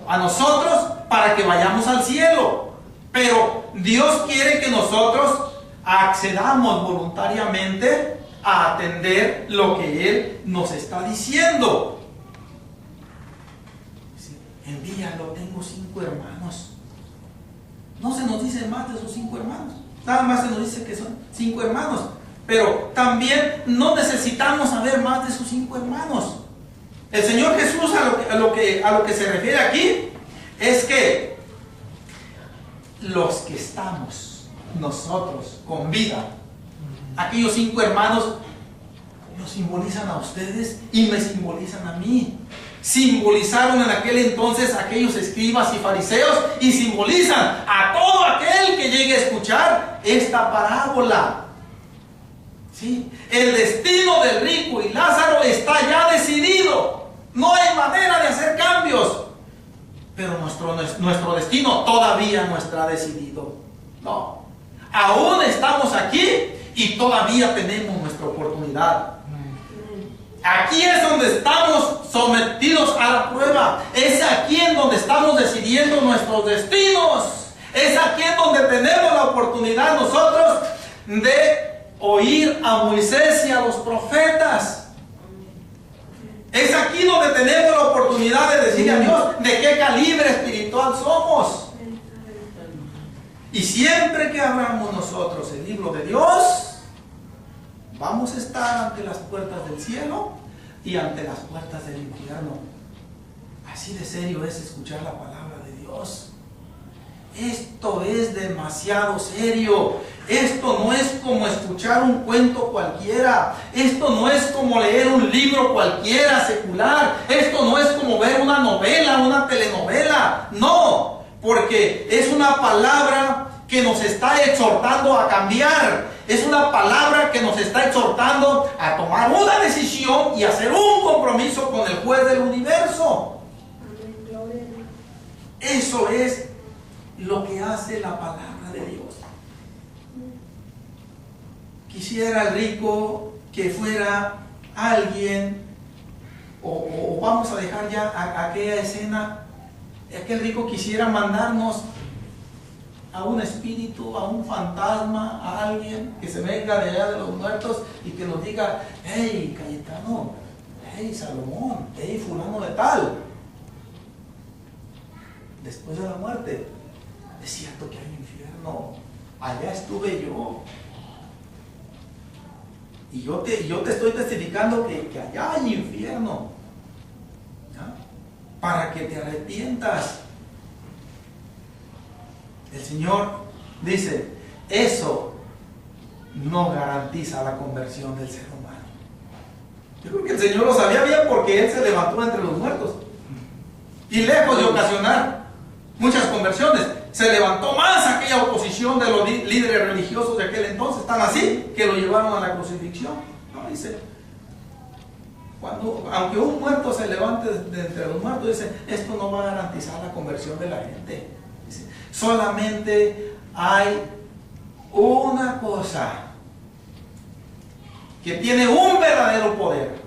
a nosotros para que vayamos al cielo, pero Dios quiere que nosotros accedamos voluntariamente a atender lo que Él nos está diciendo. Envíalo, tengo 5 hermanos. No se nos dice más de esos 5 hermanos, nada más se nos dice que son 5 hermanos. Pero también no necesitamos saber más de sus 5 hermanos. El Señor Jesús a lo que se refiere aquí es que los que estamos nosotros con vida, aquellos 5 hermanos, los simbolizan a ustedes y me simbolizan a mí. Simbolizaron en aquel entonces a aquellos escribas y fariseos y simbolizan a todo aquel que llegue a escuchar esta parábola. ¿Sí? El destino del rico y Lázaro está ya decidido. No hay manera de hacer cambios. Pero nuestro destino todavía no está decidido. No. Aún estamos aquí y todavía tenemos nuestra oportunidad. Aquí es donde estamos sometidos a la prueba. Es aquí en donde estamos decidiendo nuestros destinos. Es aquí en donde tenemos la oportunidad nosotros de oír a Moisés y a los profetas. Es aquí donde tenemos la oportunidad de decirle a Dios de qué calibre espiritual somos. Y siempre que abramos nosotros el libro de Dios, vamos a estar ante las puertas del cielo y ante las puertas del infierno. Así de serio es escuchar la palabra de Dios. Esto es demasiado serio. Esto no es como escuchar un cuento cualquiera. Esto no es como leer un libro cualquiera secular. Esto no es como ver una novela, una telenovela. No, porque es una palabra que nos está exhortando a cambiar. Es una palabra que nos está exhortando a tomar una decisión y hacer un compromiso con el juez del universo. Eso es lo que hace la palabra de Dios. Quisiera el rico que fuera alguien, o vamos a dejar ya aquella escena, aquel rico quisiera mandarnos a un espíritu, a un fantasma, a alguien que se venga de allá de los muertos y que nos diga: hey Cayetano, hey Salomón, hey fulano de tal, después de la muerte es cierto que hay infierno, allá estuve yo, y yo te estoy testificando que allá hay infierno, ¿ya? Para que te arrepientas. El Señor dice: eso no garantiza la conversión del ser humano. Yo creo que el Señor lo sabía bien, porque Él se levantó entre los muertos y lejos de ocasionar muchas conversiones, se levantó más aquella oposición de los líderes religiosos de aquel entonces, tan así que lo llevaron a la crucifixión. No, dice, aunque un muerto se levante de entre los muertos, dice, esto no va a garantizar la conversión de la gente. Dice, solamente hay una cosa que tiene un verdadero poder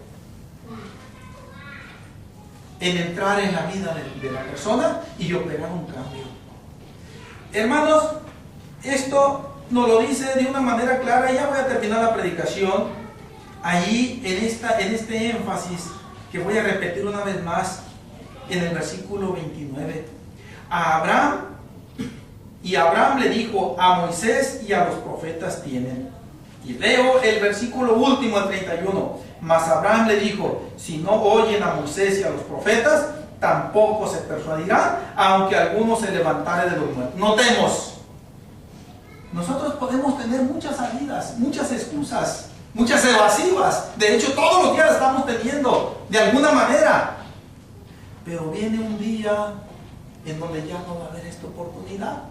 en entrar en la vida de la persona y operar un cambio. Hermanos, esto nos lo dice de una manera clara. Ya voy a terminar la predicación allí en este énfasis que voy a repetir una vez más en el versículo 29. Abraham le dijo: a Moisés y a los profetas tienen. Y leo el versículo último, el 31. Mas Abraham le dijo: si no oyen a Moisés y a los profetas, tampoco se persuadirán, aunque alguno se levantare de los muertos. Notemos, nosotros podemos tener muchas salidas, muchas excusas, muchas evasivas. De hecho, todos los días las estamos teniendo, de alguna manera. Pero viene un día en donde ya no va a haber esta oportunidad.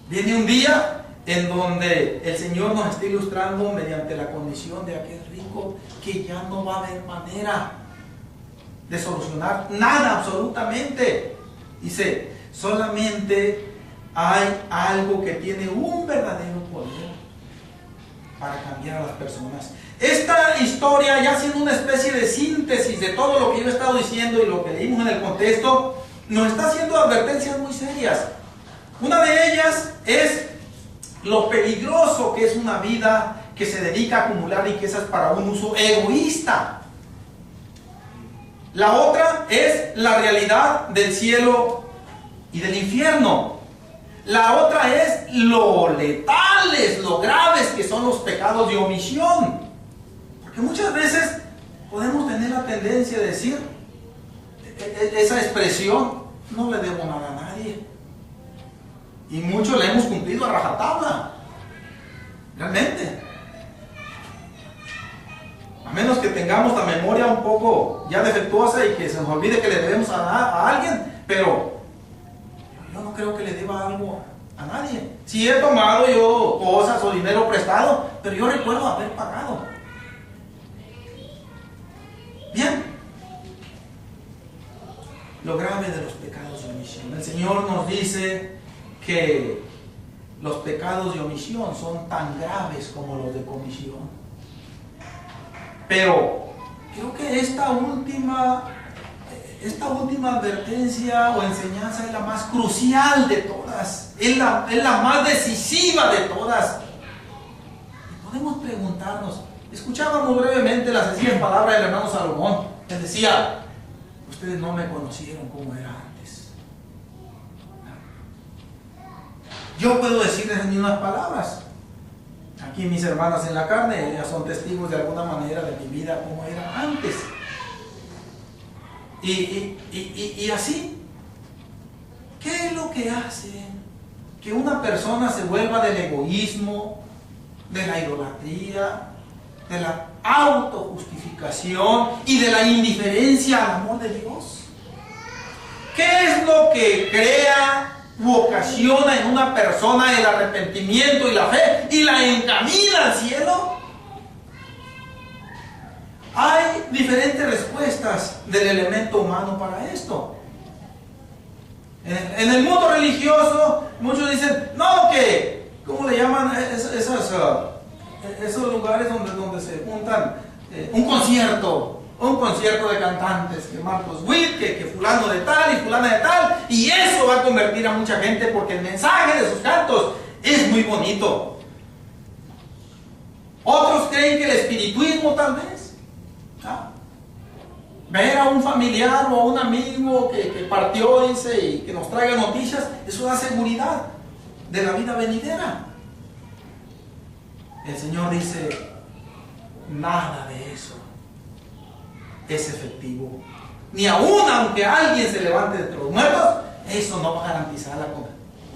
Viene un día en donde el Señor nos está ilustrando mediante la condición de aquel rico, que ya no va a haber manera de solucionar nada absolutamente. Dice, solamente hay algo que tiene un verdadero poder para cambiar a las personas. Esta historia, ya siendo una especie de síntesis de todo lo que yo he estado diciendo y lo que leímos en el contexto, nos está haciendo advertencias muy serias. Una de ellas es lo peligroso que es una vida que se dedica a acumular riquezas para un uso egoísta. La otra es la realidad del cielo y del infierno. La otra es lo letales, lo graves que son los pecados de omisión. Porque muchas veces podemos tener la tendencia de decir esa expresión: no le debo nada a nadie. Y muchos le hemos cumplido a rajatabla. Realmente. A menos que tengamos la memoria un poco ya defectuosa y que se nos olvide que le debemos a alguien. Pero yo no creo que le deba algo a nadie. Sí he tomado yo cosas o dinero prestado, pero yo recuerdo haber pagado. Bien. Lo grave de los pecados de omisión. El Señor nos dice que los pecados de omisión son tan graves como los de comisión. Pero creo que esta última advertencia o enseñanza es la más crucial de todas, es la más decisiva de todas. Y podemos preguntarnos, escuchábamos brevemente las sencillas palabras del hermano Salomón. Él decía: ustedes no me conocieron como era antes. Yo puedo decir esas mismas palabras. Aquí mis hermanas en la carne, ellas son testigos de alguna manera de mi vida como era antes. Y así, ¿qué es lo que hace que una persona se vuelva del egoísmo, de la idolatría, de la autojustificación y de la indiferencia al amor de Dios? ¿Qué es lo que crea u ocasiona en una persona el arrepentimiento y la fe y la encamina al cielo? Hay diferentes respuestas del elemento humano para esto. En el mundo religioso, muchos dicen, no, que, ¿cómo le llaman esos lugares donde se juntan? Un concierto de cantantes, que Marcos Witt, que fulano de tal y fulana de tal, y eso va a convertir a mucha gente porque el mensaje de sus cantos es muy bonito. Otros creen que el espiritismo tal vez, ver a un familiar o a un amigo que partió, dice, y que nos traiga noticias, eso da seguridad de la vida venidera. El Señor dice, nada de eso es efectivo. Ni aún aunque alguien se levante de entre los muertos, eso no va a garantizar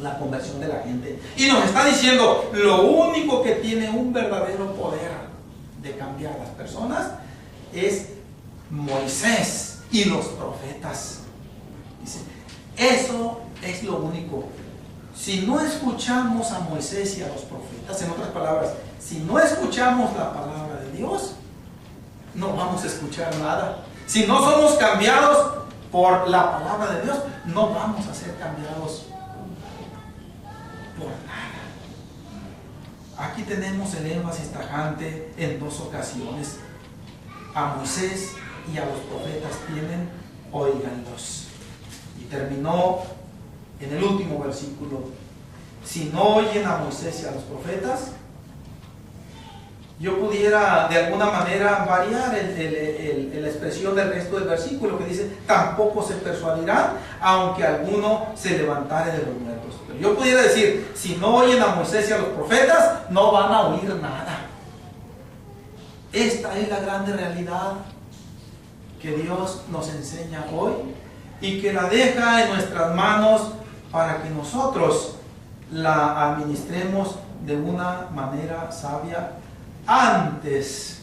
la conversión de la gente. Y nos está diciendo, lo único que tiene un verdadero poder de cambiar a las personas es Moisés y los profetas. Dice, eso es lo único. Si no escuchamos a Moisés y a los profetas, en otras palabras, si no escuchamos la palabra de Dios, no vamos a escuchar nada. Si no somos cambiados por la palabra de Dios, no vamos a ser cambiados por nada. Aquí tenemos el énfasis tajante en dos ocasiones. A Moisés y a los profetas tienen, óiganlos. Y terminó en el último versículo. Si no oyen a Moisés y a los profetas, yo pudiera de alguna manera variar la expresión del resto del versículo que dice, tampoco se persuadirán, aunque alguno se levantare de los muertos. Pero yo pudiera decir, si no oyen a Moisés y a los profetas, no van a oír nada. Esta es la grande realidad que Dios nos enseña hoy y que la deja en nuestras manos para que nosotros la administremos de una manera sabia antes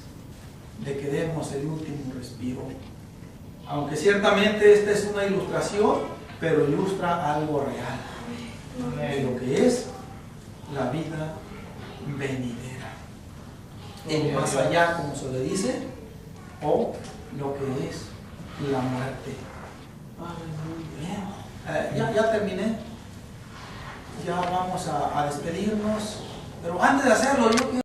de que demos el último respiro. Aunque ciertamente esta es una ilustración, pero ilustra algo real de lo que es la vida venidera, el más allá, como se le dice, o lo que es la muerte. Bien, ya terminé. Ya vamos a despedirnos, pero antes de hacerlo, yo quiero